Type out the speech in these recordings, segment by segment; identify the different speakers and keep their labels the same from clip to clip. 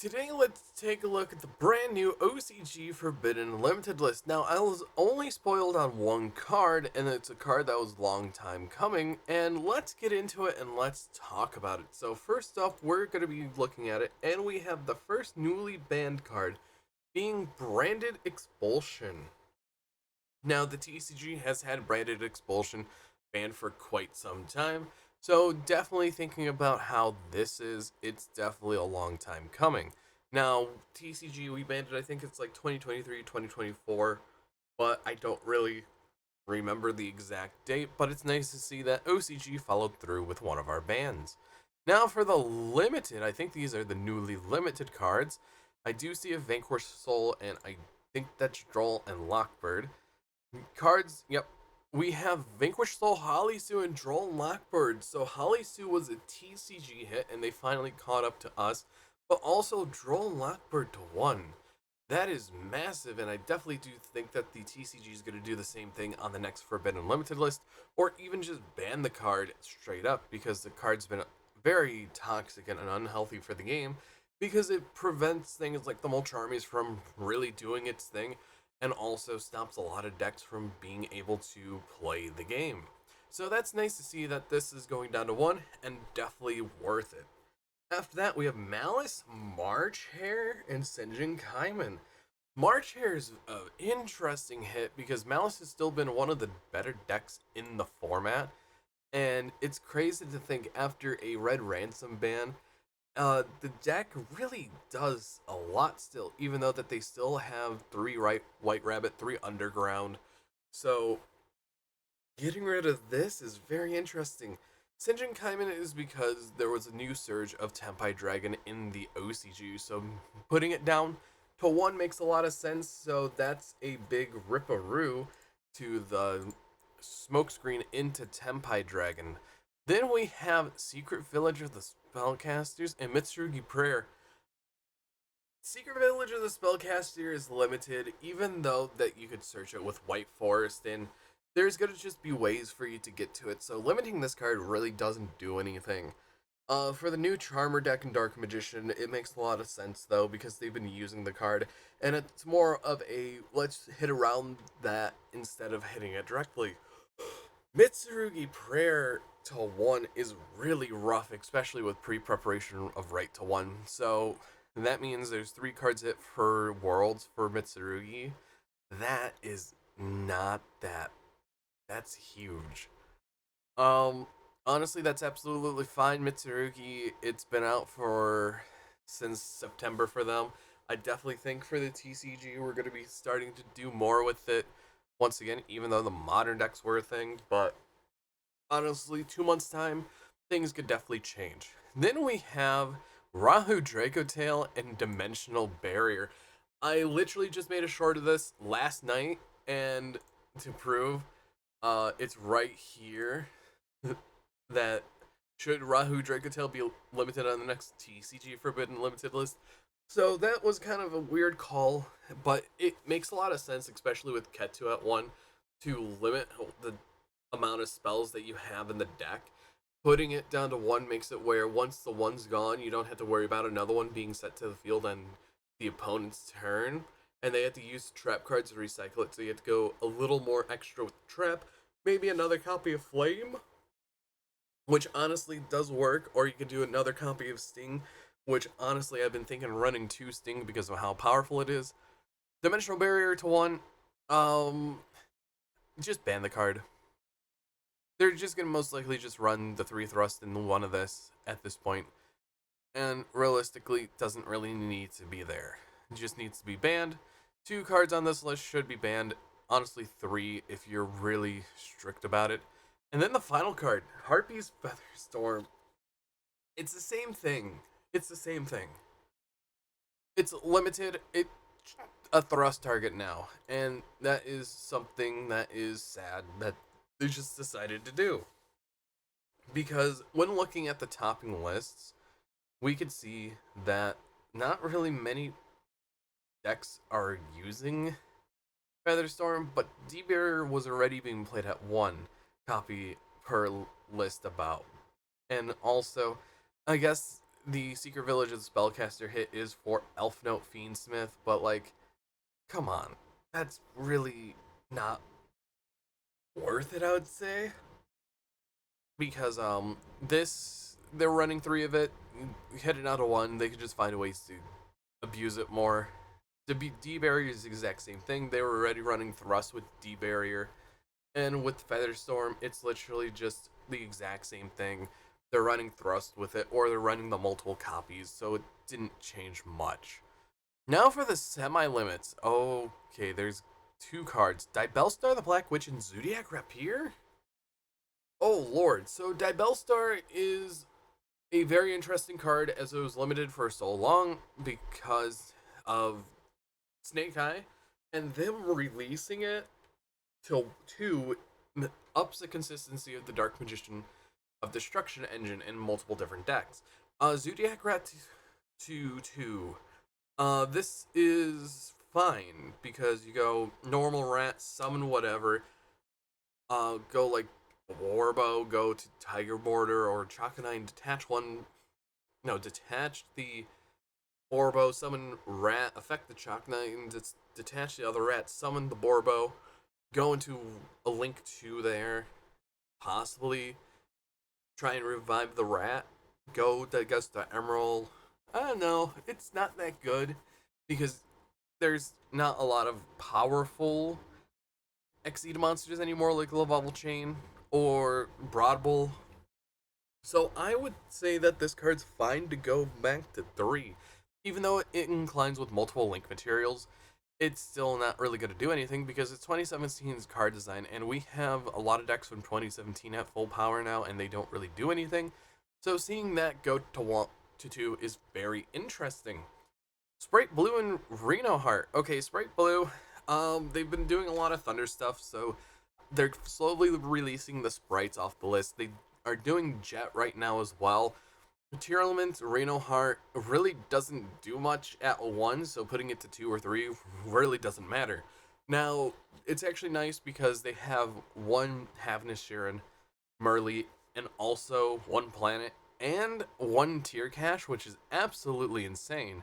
Speaker 1: Today, let's take a look at the brand new OCG Forbidden Limited list. Now, I was only spoiled on one card, and it's a card that was long time coming, and let's get into it and let's talk about it. So, first off, we're going to be looking at it, and we have the first newly banned card being Branded Expulsion. Now, the TCG has had Branded Expulsion banned for quite some time, so definitely thinking about how this is, it's definitely a long time coming. Now, TCG, we banned it, I think it's like 2023, 2024, but I don't really remember the exact date, but it's nice to see that OCG followed through with one of our bans. Now, for the limited, I think these are the newly limited cards. I do see a Vanquish Soul, and I think that's Droll and Lockbird. Cards, yep. We have Vanquish Soul, Halisu, and Droll and Lockbird. So Halisu was a TCG hit, and they finally caught up to us. But also Droll and Lockbird to 1. That is massive, and I definitely do think that the TCG is going to do the same thing on the next Forbidden Limited list, or even just ban the card straight up, because the card's been very toxic and unhealthy for the game, because it prevents things like the Mulch Armies from really doing its thing, and also stops a lot of decks from being able to play the game. So that's nice to see that this is going down to 1, and definitely worth it. After that, we have Malice, March Hare, and Sinjin Kaiman. March Hare is an interesting hit because Malice has still been one of the better decks in the format, and it's crazy to think after a Red Ransom ban, the deck really does a lot still, even though that they still have 3 White Rabbit, 3 Underground. So getting rid of this is very interesting. Sinjin Kaiman is because there was a new surge of Tempai Dragon in the OCG, so putting it down to 1 makes a lot of sense, so that's a big ripperoo to the smokescreen into Tempai Dragon. Then we have Secret Village of the Spellcasters and Mitsurugi Prayer. Secret Village of the Spellcaster is limited, even though that you could search it with White Forest, and there's gonna just be ways for you to get to it, so limiting this card really doesn't do anything. For the new Charmer deck and Dark Magician, it makes a lot of sense though, because they've been using the card, and it's more of a let's hit around that instead of hitting it directly. Mitsurugi Prayer to 1 is really rough, especially with pre-preparation of right to 1, so that means there's 3 cards hit for Worlds for Mitsurugi. That is not that. That's huge. Honestly, that's absolutely fine. Mitsurugi, it's been out for since September for them. I definitely think for the TCG, we're going to be starting to do more with it once again, even though the modern decks were a thing. But honestly, 2 months' time, things could definitely change. Then we have Rahu Dracotail and Dimensional Barrier. I literally just made a short of this last night, and to prove it's right here that should Rahu Dracotail be limited on the next TCG Forbidden Limited list. So that was kind of a weird call, but it makes a lot of sense, especially with Ketu at 1, to limit the amount of spells that you have in the deck. Putting it down to 1 makes it where once the 1's gone, you don't have to worry about another one being set to the field on the opponent's turn, and they have to use trap cards to recycle it, so you have to go a little more extra with trap. Maybe another copy of Flame, which honestly does work, or you can do another copy of Sting, which honestly I've been thinking running 2 Sting because of how powerful it is. Dimensional Barrier to 1, just ban the card. They're just gonna most likely just run the 3 thrust in 1 of this at this point, and realistically doesn't really need to be there. It just needs to be banned. 2 cards on this list should be banned. Honestly, 3 if you're really strict about it. And then the final card, Harpy's Featherstorm. It's the same thing. It's the same thing. It's limited. It's a thrust target now, and that is something that is sad that they just decided to do. Because when looking at the topping lists, we could see that not really many decks are using Featherstorm, but D-Barrier was already being played at 1 copy per list about. And also, I guess the Secret Village of the Spellcaster hit is for Elf Note Fiendsmith, but like, come on, that's really not worth it, I would say, because this they're running three of it, heading out of one, they could just find ways to abuse it more. The D barrier is the exact same thing. They were already running thrust with D barrier, and with Featherstorm, it's literally just the exact same thing. They're running thrust with it, or they're running the multiple copies, so it didn't change much. Now for the semi-limits. Okay, there's two cards. Dibelstar the Black Witch and Zodiac Rapier? Oh lord, so Dibelstar is a very interesting card as it was limited for so long because of Snake Eye, and them releasing it till 2 ups the consistency of the Dark Magician of Destruction engine in multiple different decks. Zodiac Rat 2-2. This is fine because you go normal rat, summon whatever, go like Warbow, go to Tiger Border or Chakanine, detach one, no, detach the Borbow, summon rat, affect the Chakanine, detach the other rat, summon the Borbow, go into a Link 2 there, possibly try and revive the rat, go to, I guess, the Emerald. I don't know, it's not that good because there's not a lot of powerful Exceed monsters anymore, like Bubble Chain or Broadbull. So I would say that this card's fine to go back to 3. Even though it inclines with multiple link materials, it's still not really going to do anything because it's 2017's card design, and we have a lot of decks from 2017 at full power now, and they don't really do anything. So seeing that go to 1 to 2 is very interesting. Sprite Blue and Reno Heart. Okay, Sprite Blue, they've been doing a lot of Thunder stuff, so they're slowly releasing the sprites off the list. They are doing Jet right now as well. Material Element, Reno Heart really doesn't do much at 1, so putting it to 2 or 3 really doesn't matter. Now, it's actually nice because they have one Havnus Sharon, Merly, and also one Planet, and one Tier Cache, which is absolutely insane.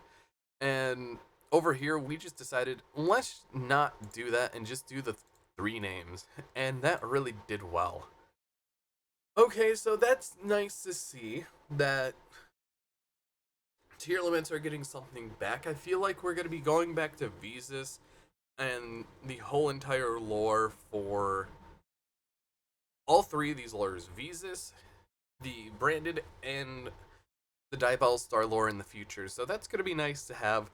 Speaker 1: And over here, we just decided, let's not do that and just do the 3 names. And that really did well. Okay, so that's nice to see that tier limits are getting something back. I feel like we're going to be going back to Visas and the whole entire lore for all 3 of these lores. Visas, the branded, and the Dibelstar lore in the future. So that's going to be nice to have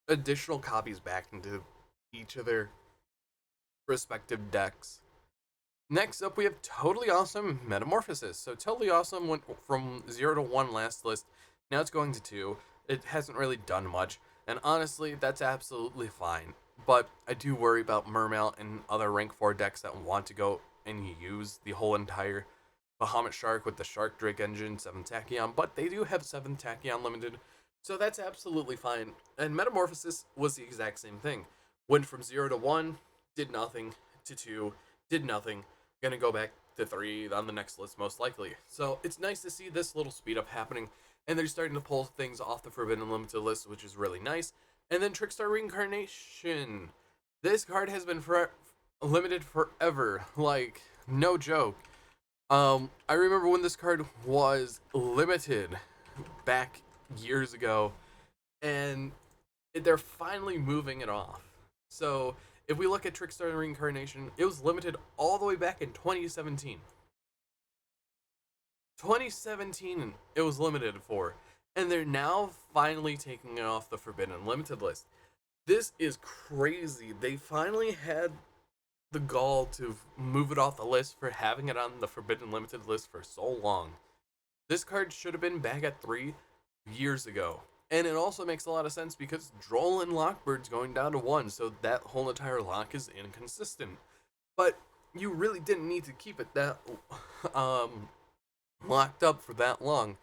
Speaker 1: additional copies back into each of their respective decks. Next up, we have Totally Awesome Metamorphosis. So Totally Awesome went from 0 to 1 last list. Now it's going to 2. It hasn't really done much. And honestly, that's absolutely fine. But I do worry about Mermail and other rank 4 decks that want to go and use the whole entire Bahamut Shark with the Shark Drake engine, 7 Tachyon. But they do have 7 Tachyon limited. So that's absolutely fine. And Metamorphosis was the exact same thing. Went from 0 to 1, did nothing, to 2, did nothing. Gonna go back to 3 on the next list most likely. So it's nice to see this little speed up happening, and they're starting to pull things off the Forbidden Limited list, which is really nice. And then Trickstar Reincarnation. This card has been limited forever, like no joke. I remember when this card was limited back years ago, and they're finally moving it off. So if we look at Trickstar Reincarnation, it was limited all the way back in 2017. 2017 it was limited for, and they're now finally taking it off the Forbidden Limited list. This is crazy. They finally had the gall to move it off the list for having it on the Forbidden Limited list for so long. This card should have been back at 3 years ago. And it also makes a lot of sense because Droll and Lockbird's going down to 1, so that whole entire lock is inconsistent. But you really didn't need to keep it that locked up for that long.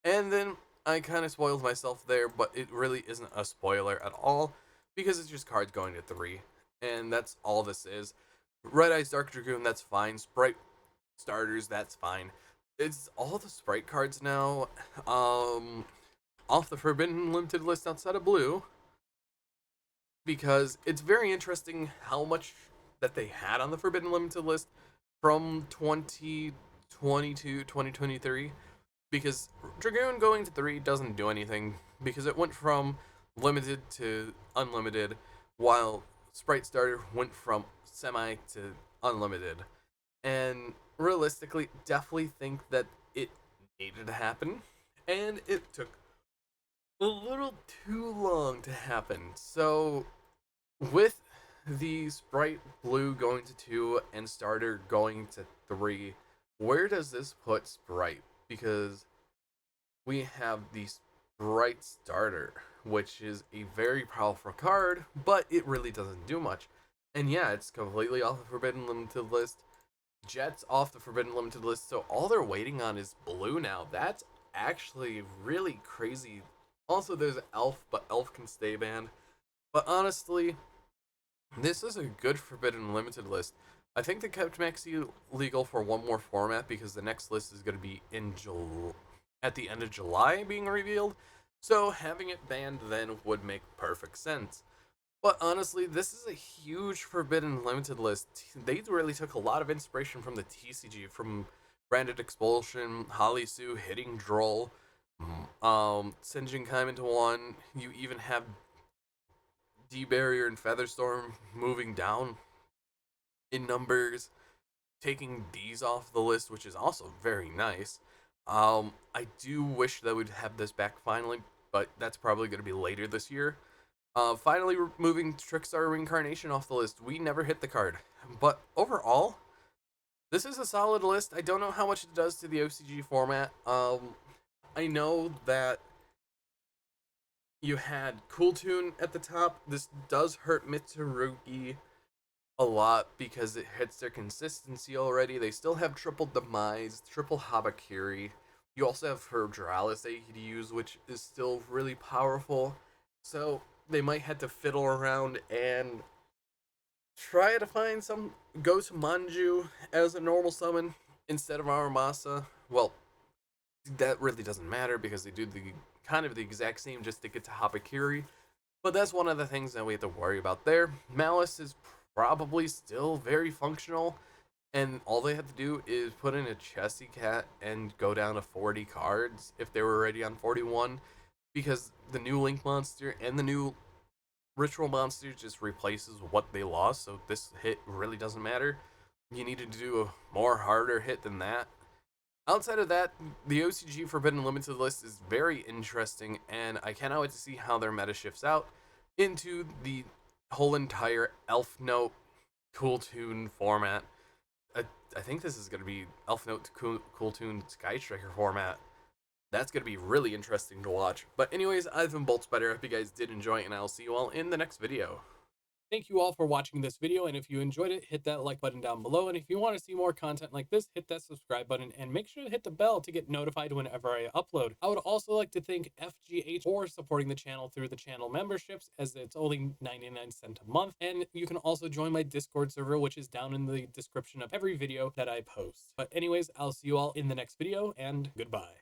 Speaker 1: And then I kind of spoiled myself there, but it really isn't a spoiler at all because it's just cards going to 3. And that's all this is. Red Eyes Dark Dragoon, that's fine. Sprite starters, that's fine. it's all the sprite cards now, off the Forbidden Limited list outside of Blue, because it's very interesting how much that they had on the Forbidden Limited list from 2022, 2023, because Dragoon going to 3 doesn't do anything, because it went from limited to unlimited, while Sprite Starter went from semi to unlimited. And realistically, definitely think that it needed to happen, and it took a little too long to happen. So, with the Sprite Blue going to 2 and Starter going to 3, where does this put Sprite? Because we have the Sprite Starter, which is a very powerful card, but it really doesn't do much. And yeah, it's completely off the Forbidden Limited list. Jet's off the Forbidden Limited list, so all they're waiting on is Blue now. That's actually really crazy. Also, there's Elf, but Elf can stay banned. But honestly, this is a good Forbidden Limited list. I think they kept Maxi legal for one more format because the next list is going to be at the end of July being revealed. So having it banned then would make perfect sense. But honestly, this is a huge Forbidden Limited list. They really took a lot of inspiration from the TCG, from Branded Expulsion, Holly Sue, Hitting Droll, Sinjin Kaim into one. You even have D Barrier and Featherstorm moving down in numbers, taking these off the list, which is also very nice. I do wish that we'd have this back finally, but that's probably going to be later this year. Finally, removing Trickstar Reincarnation off the list. We never hit the card. But overall, this is a solid list. I don't know how much it does to the OCG format. I know that you had Cool Tune at the top. This does hurt Mitsurugi a lot because it hits their consistency already. They still have triple Demise, triple Habakiri. You also have Herdralis that you could use, which is still really powerful. So they might have to fiddle around and try to find some. Go to Manju as a normal summon instead of Aramasa. Well, that really doesn't matter because they do the kind of the exact same just to get to Habakiri. But that's one of the things that we have to worry about there. Malice is probably still very functional, and all they have to do is put in a Chessy Cat and go down to 40 cards if they were already on 41, because the new Link monster and the new Ritual monster just replaces what they lost, so this hit really doesn't matter. You needed to do a more harder hit than that. Outside of that, the OCG Forbidden Limited list is very interesting, and I cannot wait to see how their meta shifts out into the whole entire Elf Note Cool Tune format. I think this is going to be Elf Note to Cool Tune Sky Striker format. That's going to be really interesting to watch. But anyways, I've been BoltSpider. I hope you guys did enjoy it, and I'll see you all in the next video. Thank you all for watching this video, and if you enjoyed it, hit that like button down below, and if you want to see more content like this, hit that subscribe button, and make sure to hit the bell to get notified whenever I upload. I would also like to thank FGH for supporting the channel through the channel memberships, as it's only 99 cents a month, and you can also join my Discord server, which is down in the description of every video that I post. But anyways, I'll see you all in the next video, and goodbye.